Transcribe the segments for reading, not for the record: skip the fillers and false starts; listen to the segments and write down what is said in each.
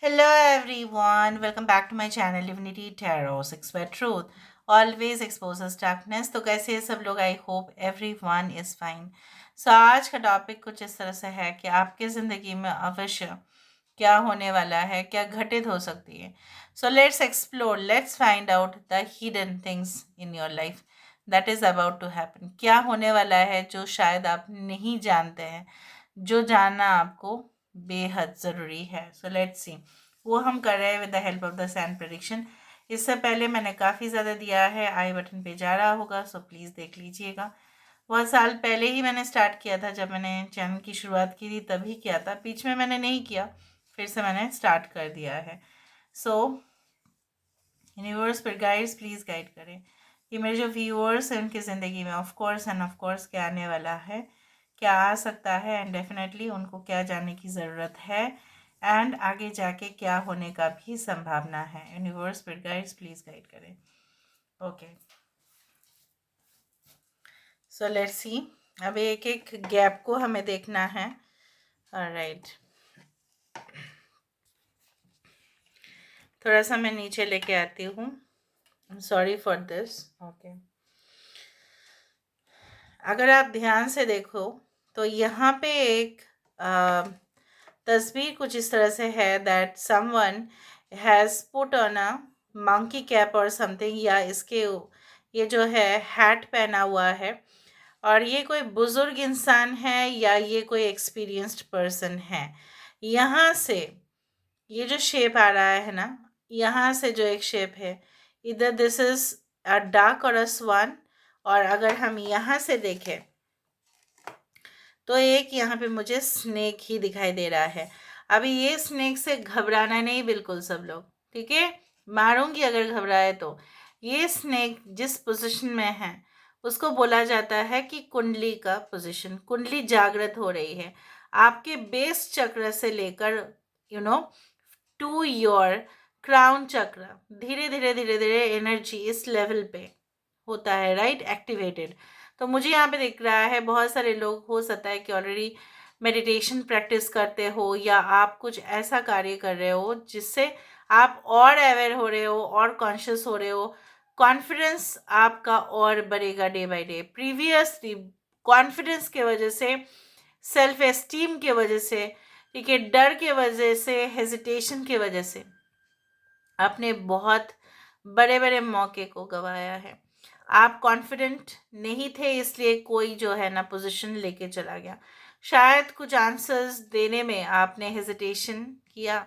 Hello everyone, welcome back to my channel Divinity Tarot Six Word Truth. Always exposes darkness. तो कैसे हैं सब लोग? I hope everyone is fine. So आज का टॉपिक कुछ इस तरह से है कि आपकी ज़िंदगी में अवश्य क्या होने वाला है, क्या घटित हो सकती है. So let's explore, let's find out the hidden things in your life that is about to happen. क्या होने वाला है जो शायद आप नहीं जानते हैं, जो जानना आपको बेहद ज़रूरी है. सो लेट्स सी, वो हम कर रहे हैं with the help of the sand prediction. इससे पहले मैंने काफ़ी ज़्यादा दिया है, आई बटन पे जा रहा होगा, सो प्लीज़ देख लीजिएगा. बहुत साल पहले ही मैंने स्टार्ट किया था, जब मैंने चैनल की शुरुआत की थी तभी किया था, बीच में मैंने नहीं किया, फिर से मैंने स्टार्ट कर दिया है. सो यूनिवर्स पर गाइड्स प्लीज़ गाइड करें कि मेरे जो व्यूअर्स हैं उनकी ज़िंदगी में ऑफ कोर्स क्या आने वाला है, क्या आ सकता है, एंड डेफिनेटली उनको क्या जानने की ज़रूरत है, एंड आगे जाके क्या होने का भी संभावना है. यूनिवर्स पर गाइड्स प्लीज़ गाइड करें. Okay, so let's see. अब एक एक गैप को हमें देखना है. ऑलराइट, थोड़ा सा मैं नीचे लेके आती हूँ. Sorry for this. ओके, अगर आप ध्यान से देखो तो यहाँ पे एक तस्वीर कुछ इस तरह से है that someone has put on a monkey cap और समथिंग, या इसके ये जो है हैट पहना हुआ है, और ये कोई बुज़ुर्ग इंसान है या ये कोई एक्सपीरियंस्ड पर्सन है. यहाँ से ये जो शेप आ रहा है ना, यहाँ से जो एक शेप है, इधर दिस इज़ अ डक और अ स्वान, और अगर हम यहाँ से देखें तो एक यहाँ पे मुझे स्नेक ही दिखाई दे रहा है. अभी ये स्नेक से घबराना नहीं बिल्कुल सब लोग, ठीक है? मारूंगी अगर घबराए तो. ये स्नेक जिस पोजीशन में है उसको बोला जाता है कि कुंडली का पोजीशन. कुंडली जागृत हो रही है आपके बेस चक्र से लेकर टू योर क्राउन चक्र. धीरे धीरे धीरे धीरे एनर्जी इस लेवल पे होता है, राइट, एक्टिवेटेड. तो मुझे यहाँ पे दिख रहा है बहुत सारे लोग, हो सकता है कि ऑलरेडी मेडिटेशन प्रैक्टिस करते हो, या आप कुछ ऐसा कार्य कर रहे हो जिससे आप और अवेयर हो रहे हो और कॉन्शियस हो रहे हो. कॉन्फिडेंस आपका और बढ़ेगा day by day. Previously confidence के वजह से, सेल्फ एस्टीम के वजह से, ठीक है, डर के वजह से, हेजिटेशन के वजह से आपने बहुत बड़े बड़े मौके को गंवाया है. आप कॉन्फिडेंट नहीं थे, इसलिए कोई जो है ना पोजीशन लेके चला गया. शायद कुछ आंसर्स देने में आपने हेजिटेशन किया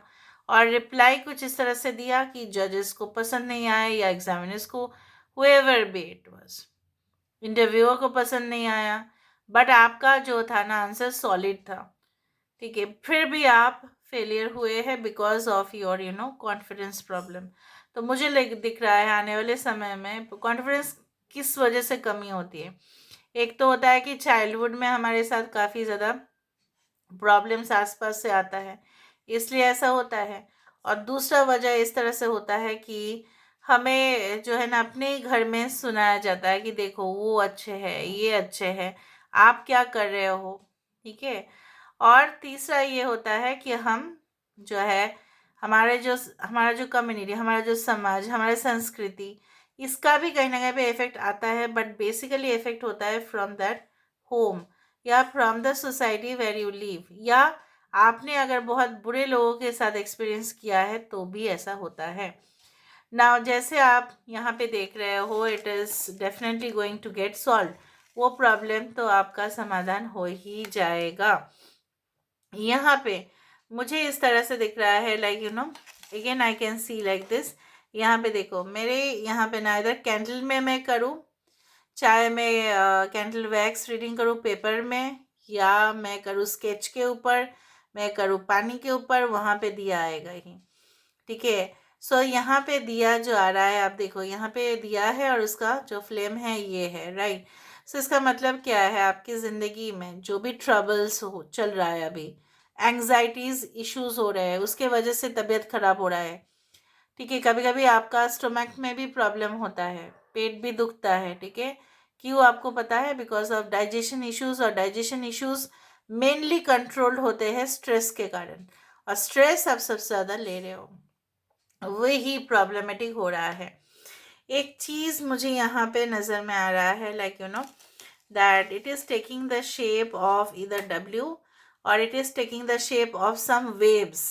और रिप्लाई कुछ इस तरह से दिया कि जजेस को पसंद नहीं आया, या एग्जामिनर्स को, whoever be it was, interviewer को पसंद नहीं आया. बट आपका जो था ना आंसर सॉलिड था, ठीक है, फिर भी आप फेलियर हुए हैं because of your confidence problem. तो मुझे दिख रहा है आने वाले समय में कॉन्फिडेंस किस वजह से कमी होती है. एक तो होता है कि चाइल्डहुड में हमारे साथ काफ़ी ज़्यादा प्रॉब्लम्स आसपास से आता है, इसलिए ऐसा होता है. और दूसरा वजह इस तरह से होता है कि हमें जो है ना अपने ही घर में सुनाया जाता है कि देखो वो अच्छे हैं, ये अच्छे हैं, आप क्या कर रहे हो, ठीक है. और तीसरा ये होता है कि हम जो है हमारा जो कम्युनिटी, हमारा जो समाज, हमारी संस्कृति, इसका भी कहीं ना कहीं पे इफेक्ट आता है. बट बेसिकली इफेक्ट होता है फ्रॉम दैट होम, या from the society where you live, या आपने अगर बहुत बुरे लोगों के साथ एक्सपीरियंस किया है तो भी ऐसा होता है. नाउ जैसे आप यहाँ पे देख रहे हो, it is definitely going to get solve. वो प्रॉब्लम तो आपका समाधान हो ही जाएगा. यहाँ पे मुझे इस तरह से दिख रहा है, like again I can C like this. यहाँ पे देखो, मेरे यहाँ पे ना इधर कैंडल में मैं करूँ, चाहे मैं कैंडल वैक्स रीडिंग करूँ पेपर में, या मैं करूँ स्केच के ऊपर, मैं करूँ पानी के ऊपर, वहाँ पे दिया आएगा ही, ठीक है. सो यहाँ पे दिया जो आ रहा है, आप देखो यहाँ पे दिया है और उसका जो फ्लेम है ये है, राइट. सो इसका मतलब क्या है, आपकी ज़िंदगी में जो भी ट्रबल्स हो चल रहा है अभी, एंग्जाइटीज़ इश्यूज हो रहे हैं, उसके वजह से तबीयत खराब हो रहा है, ठीक है. कभी कभी आपका स्टोमक में भी प्रॉब्लम होता है, पेट भी दुखता है, ठीक है. क्यों आपको पता है? बिकॉज ऑफ डाइजेशन इश्यूज, और डाइजेशन इश्यूज मेनली कंट्रोल्ड होते हैं स्ट्रेस के कारण. और स्ट्रेस आप सबसे ज़्यादा ले रहे हो, वही प्रॉब्लमेटिक हो रहा है। एक चीज़ मुझे यहाँ पे नज़र में आ रहा है, like that it is taking the shape of either W or it is taking the shape of some waves।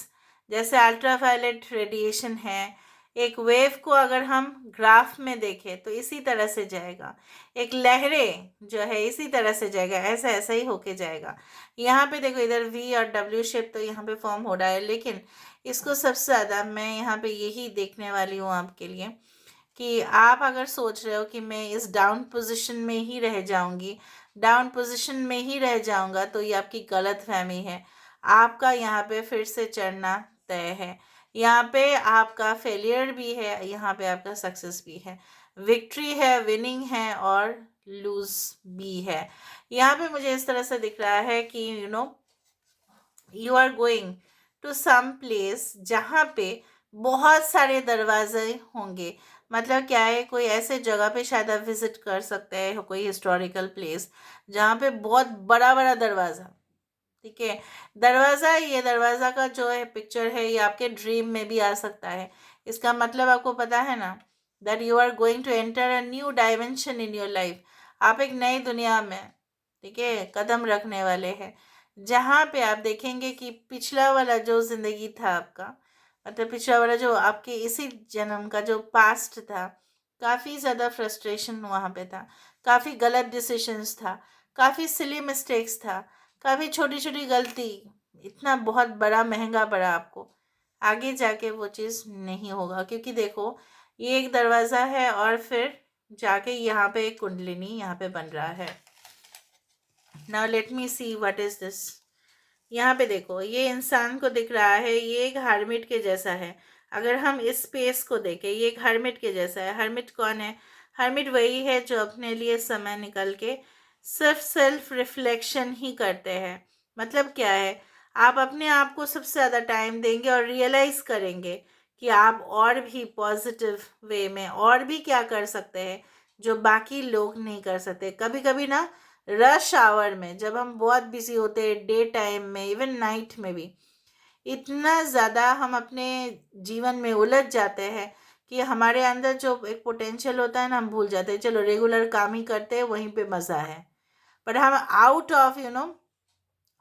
जैसे अल्ट्रावायलेट रेडिएशन है, एक वेव को अगर हम ग्राफ में देखें तो इसी तरह से जाएगा, एक लहरें जो है इसी तरह से जाएगा, ऐसा ऐसा ही होके जाएगा। यहाँ पे देखो इधर V और W शेप तो यहाँ पे फॉर्म हो रहा है, लेकिन इसको सबसे ज़्यादा मैं यहाँ पे यही देखने वाली हूँ आपके लिए कि आप अगर सोच रहे हो कि मैं इस डाउन पोजीशन में ही रह जाऊंगी, डाउन पोजीशन में ही रह जाऊंगा, तो ये आपकी गलत फहमी है। आपका यहाँ पे फिर से चढ़ना तय है। यहाँ पे आपका फेलियर भी है, यहाँ पे आपका सक्सेस भी है, विक्ट्री है, विनिंग है और लूज भी है। यहाँ पे मुझे इस तरह से दिख रहा है कि you are going to some place जहाँ पे बहुत सारे दरवाजे होंगे। मतलब क्या है, कोई ऐसे जगह पे शायद आप विजिट कर सकते हैं, कोई हिस्टोरिकल प्लेस जहाँ पे बहुत बड़ा बड़ा दरवाज़ा, ठीक है, दरवाज़ा, ये दरवाज़ा का जो है पिक्चर है, ये आपके ड्रीम में भी आ सकता है। इसका मतलब आपको पता है ना, that you are going to enter a new dimension in your life. आप एक नई दुनिया में, ठीक है, कदम रखने वाले हैं, जहाँ पे आप देखेंगे कि पिछला वाला जो ज़िंदगी था आपका, मतलब पिछला वाला जो आपके इसी जन्म का जो पास्ट था, काफ़ी ज़्यादा फ्रस्ट्रेशन वहाँ पे था, काफ़ी गलत डिसीशंस था, काफ़ी सिली मिस्टेक्स था, काफ़ी छोटी छोटी गलती, इतना बहुत बड़ा महंगा पड़ा आपको। आगे जाके वो चीज़ नहीं होगा, क्योंकि देखो ये एक दरवाज़ा है और फिर जाके यहाँ पे एक कुंडलिनी यहाँ पे बन रहा है। Now let me see what is this. यहाँ पे देखो ये इंसान को दिख रहा है, ये एक हर्मिट के जैसा है। अगर हम इस स्पेस को देखें, ये एक हर्मिट के जैसा है। हर्मिट कौन है? हर्मिट वही है जो अपने लिए समय निकल के सिर्फ सेल्फ रिफ्लेक्शन ही करते हैं। मतलब क्या है, आप अपने आप को सबसे ज़्यादा टाइम देंगे और रियलाइज़ करेंगे कि आप और भी पॉजिटिव वे में और भी क्या कर सकते हैं जो बाकी लोग नहीं कर सकते। कभी कभी ना रश आवर में, जब हम बहुत बिजी होते हैं, डे टाइम में, इवन नाइट में भी, इतना ज़्यादा हम अपने जीवन में उलझ जाते हैं कि हमारे अंदर जो एक पोटेंशियल होता है ना, हम भूल जाते हैं। चलो रेगुलर काम ही करते हैं, वहीं पे मज़ा है, पर हम out of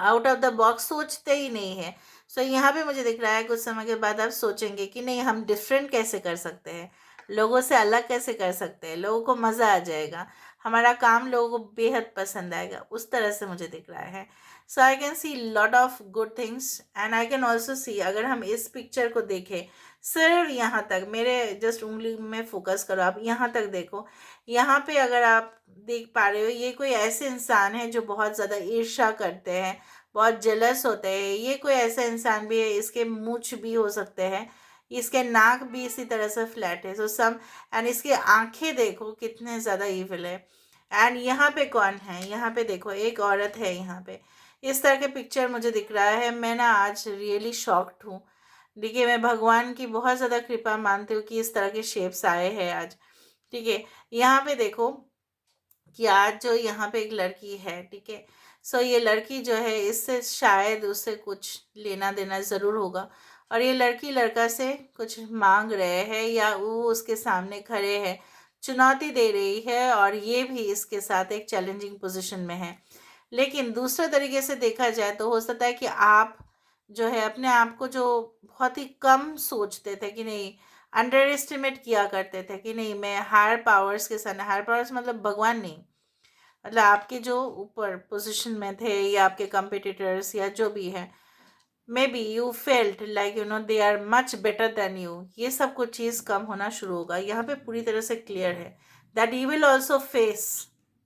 out of the box सोचते ही नहीं है। सो यहाँ पे मुझे दिख रहा है कुछ समय के बाद आप सोचेंगे कि नहीं, हम डिफरेंट कैसे कर सकते हैं, लोगों से अलग कैसे कर सकते हैं, लोगों को मज़ा आ जाएगा, हमारा काम लोगों को बेहद पसंद आएगा, उस तरह से मुझे दिख रहा है। So I can see lot of good things and I can also see, अगर हम इस पिक्चर को देखें, सिर्फ यहाँ तक, मेरे जस्ट उंगली में फोकस करो, आप यहाँ तक देखो। यहाँ पे अगर आप देख पा रहे हो, ये कोई ऐसे इंसान है जो बहुत ज़्यादा ईर्ष्या करते हैं, बहुत जेलस होते हैं। ये कोई ऐसा इंसान भी है, इसके मूंछ भी हो सकते हैं, इसके नाक भी इसी तरह से फ्लैट है, सो सम, एंड इसकी आंखें देखो कितने ज़्यादा ईविल है। एंड यहाँ पे कौन है? यहाँ पे देखो एक औरत है। यहाँ पे इस तरह के पिक्चर मुझे दिख रहा है। मैं ना आज रियली शॉक्ड हूँ। देखिए, मैं भगवान की बहुत ज़्यादा कृपा मानती हूँ कि इस तरह के शेप्स आए हैं आज, ठीक है। यहाँ पे देखो कि आज जो यहाँ पे एक लड़की है, ठीक है, सो ये लड़की जो है, इससे शायद उससे कुछ लेना देना ज़रूर होगा, और ये लड़की लड़का से कुछ मांग रहे हैं या वो उसके सामने खड़े हैं, चुनौती दे रही है, और ये भी इसके साथ एक चैलेंजिंग पोजीशन में है। लेकिन दूसरे तरीके से देखा जाए तो हो सकता है कि आप जो है अपने आप को जो बहुत ही कम सोचते थे कि नहीं, अंडर एस्टिमेट किया करते थे कि नहीं, मैं हायर पावर्स के साथ, हायर पावर्स मतलब भगवान नहीं, मतलब आपके जो ऊपर पोजीशन में थे या आपके कंपिटिटर्स या जो भी है, maybe you felt like they are much better than you. ये सब कुछ चीज़ कम होना शुरू होगा। यहाँ पे पूरी तरह से क्लियर है that you will also face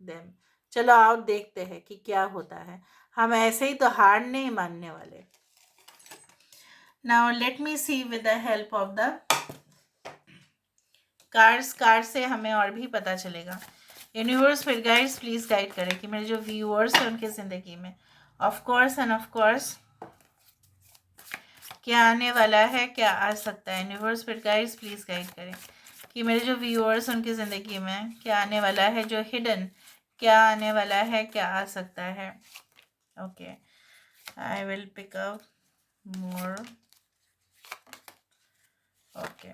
them. चलो आओ देखते हैं कि क्या होता है। हम ऐसे ही तो हार नहीं मानने वाले। Now let me see with the help of the card से हमें और भी पता चलेगा। यूनिवर्स फिर गाइड्स प्लीज़ गाइड करें कि मेरे जो व्यूअर्स हैं उनकी ज़िंदगी में of course end of course क्या आने वाला है, क्या आ सकता है। यूनिवर्स फिर गाइड्स प्लीज़ गाइड करें कि मेरे जो व्यूअर्स उनकी ज़िंदगी में क्या आने वाला है, जो हिडन क्या आने वाला है, क्या आ सकता है। Okay, I will pick up more, okay.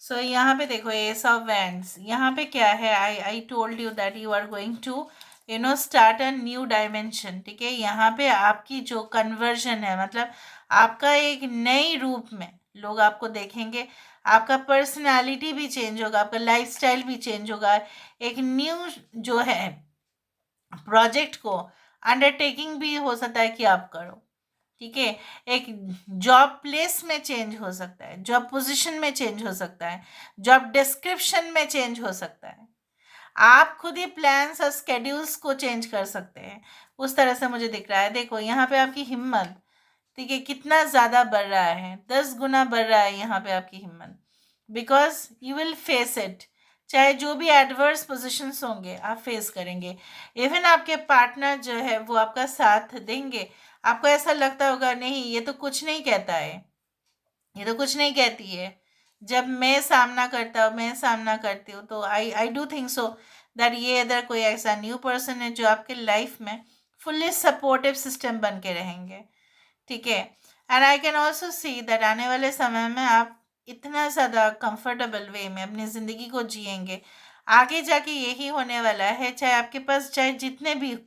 So यहाँ पे देखो एस ऑफ वैंड्स, यहाँ पे क्या है, I told you that you are going to start a new dimension, ठीक है। यहाँ पे आपकी जो कन्वर्जन है, मतलब आपका एक नई रूप में लोग आपको देखेंगे, आपका पर्सनालिटी भी चेंज होगा, आपका लाइफस्टाइल भी चेंज होगा। एक न्यू जो है प्रोजेक्ट को अंडरटेकिंग भी हो सकता है कि आप करो, ठीक है। एक जॉब प्लेस में चेंज हो सकता है, जॉब पोजीशन में चेंज हो सकता है, जॉब डिस्क्रिप्शन में चेंज हो सकता है। आप खुद ही प्लान्स और स्केड्यूल्स को चेंज कर सकते हैं, उस तरह से मुझे दिख रहा है। देखो यहाँ पे आपकी हिम्मत, ठीक है, कितना ज़्यादा बढ़ रहा है, 10 गुना बढ़ रहा है यहाँ पे आपकी हिम्मत, because you will face it. चाहे जो भी एडवर्स पोजिशंस होंगे आप फेस करेंगे। इवन आपके पार्टनर जो है वो आपका साथ देंगे। आपको ऐसा लगता होगा नहीं ये तो कुछ नहीं कहता है, ये तो कुछ नहीं कहती है, जब मैं सामना करती हूँ तो आई डू थिंक सो दैट ये अदर कोई ऐसा न्यू पर्सन है जो आपके लाइफ में फुल्ली सपोर्टिव सिस्टम बन के रहेंगे, ठीक है। And I can also see that आने वाले समय में आप इतना ज़्यादा कंफर्टेबल वे में अपनी ज़िंदगी को जिएंगे। आगे जाके यही होने वाला है, चाहे आपके पास चाहे जितने भी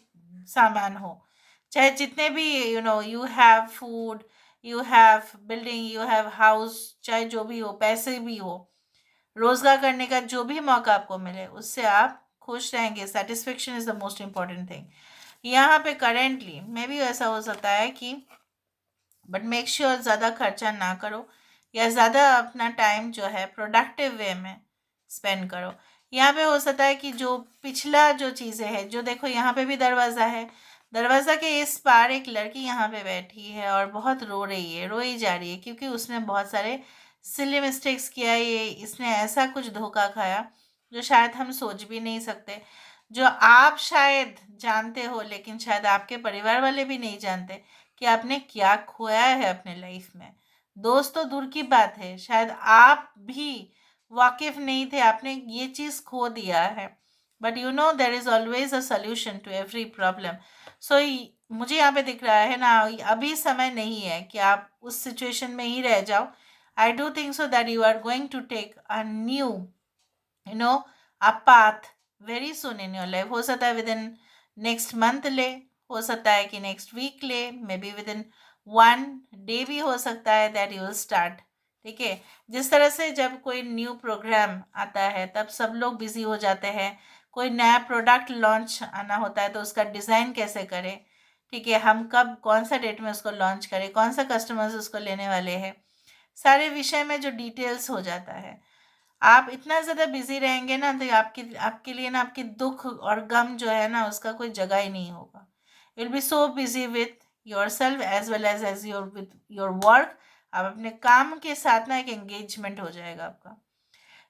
सामान हो, चाहे जितने भी you have food, you have building, you have house, चाहे जो भी हो, पैसे भी हो, रोज़गार करने का जो भी मौका आपको मिले उससे आप खुश रहेंगे। Satisfaction is the most important thing. यहाँ पे करेंटली मे भी ऐसा हो सकता है कि, बट मेक श्योर ज़्यादा खर्चा ना करो या ज़्यादा अपना टाइम जो है प्रोडक्टिव वे में स्पेंड करो। यहाँ पे हो सकता है कि जो पिछला जो चीज़ें हैं, जो देखो यहाँ पे भी दरवाज़ा है, दरवाज़ा के इस पार एक लड़की यहाँ पे बैठी है और बहुत रो रही है, रोई जा रही है, क्योंकि उसने बहुत सारे सिली मिस्टेक्स किया, ये इसने ऐसा कुछ धोखा खाया जो शायद हम सोच भी नहीं सकते, जो आप शायद जानते हो लेकिन शायद आपके परिवार वाले भी नहीं जानते कि आपने क्या खोया है अपने लाइफ में। दोस्त तो दूर की बात है, शायद आप भी वाकिफ नहीं थे, आपने ये चीज़ खो दिया है। But you know there is always a solution to every problem. So मुझे यहाँ पे दिख रहा है ना, अभी समय नहीं है कि आप उस सिचुएशन में ही रह जाओ। I do think so that you are going to take a new no a path very soon in your life. हो सकता है विद इन नेक्स्ट मंथ ले, हो सकता है कि नेक्स्ट वीक ले, may be with in 1 day भी हो सकता है दैट यू विल स्टार्ट, ठीक है। जिस तरह से जब कोई न्यू प्रोग्राम आता है तब सब लोग बिजी हो जाते हैं, कोई नया प्रोडक्ट लॉन्च आना होता है तो उसका डिज़ाइन कैसे करें, ठीक है, हम कब कौन सा डेट में उसको लॉन्च करें, कौन सा कस्टमर्स उसको लेने वाले हैं, सारे विषय में जो डिटेल्स हो जाता है। आप इतना ज़्यादा बिजी रहेंगे ना तो आपके आपके लिए ना आपके दुख और गम जो है ना उसका कोई जगह ही नहीं होगा। Will be so busy with yourself as well as your with your work. आप अपने काम के साथ ना एक एंगेजमेंट हो जाएगा आपका।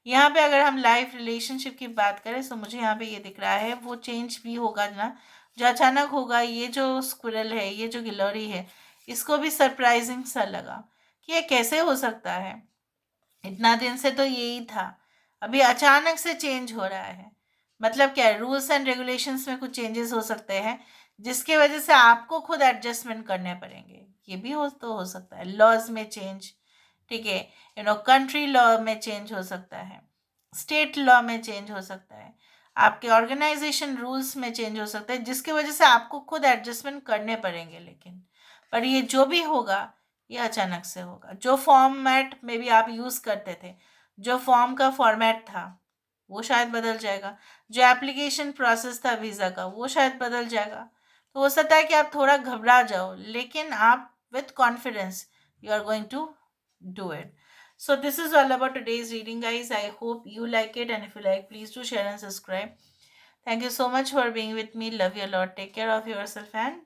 यहाँ पे अगर हम लाइफ रिलेशनशिप की बात करें तो मुझे यहाँ पे ये दिख रहा है वो चेंज भी होगा ना, जो अचानक होगा। ये जो स्क्विरल है, ये जो गिलोरी है, इसको भी सरप्राइजिंग सा लगा कि ये कैसे हो सकता है, इतना दिन से तो यही था, अभी अचानक से चेंज हो रहा है। मतलब क्या है, रूल्स एंड रेगुलेशंस में कुछ चेंजेस हो सकते हैं जिसकी वजह से आपको खुद एडजस्टमेंट करने पड़ेंगे। ये भी हो सकता है, लॉज में चेंज, ठीक है, कंट्री लॉ में चेंज हो सकता है, स्टेट लॉ में चेंज हो सकता है, आपके ऑर्गेनाइजेशन रूल्स में चेंज हो सकता है, जिसकी वजह से आपको खुद एडजस्टमेंट करने पड़ेंगे। लेकिन पर ये जो भी होगा ये अचानक से होगा। जो फॉर्मेट में भी आप यूज़ करते थे, जो फॉर्म का फॉर्मेट था वो शायद बदल जाएगा, जो एप्लीकेशन प्रोसेस था वीज़ा का वो शायद बदल जाएगा। तो हो सकता है कि आप थोड़ा घबरा जाओ, लेकिन आप with confidence you are going to do it. So this is all about today's reading, guys. I hope you like it, and if you like, please do share and subscribe. Thank you so much for being with me. Love you a lot. Take care of yourself and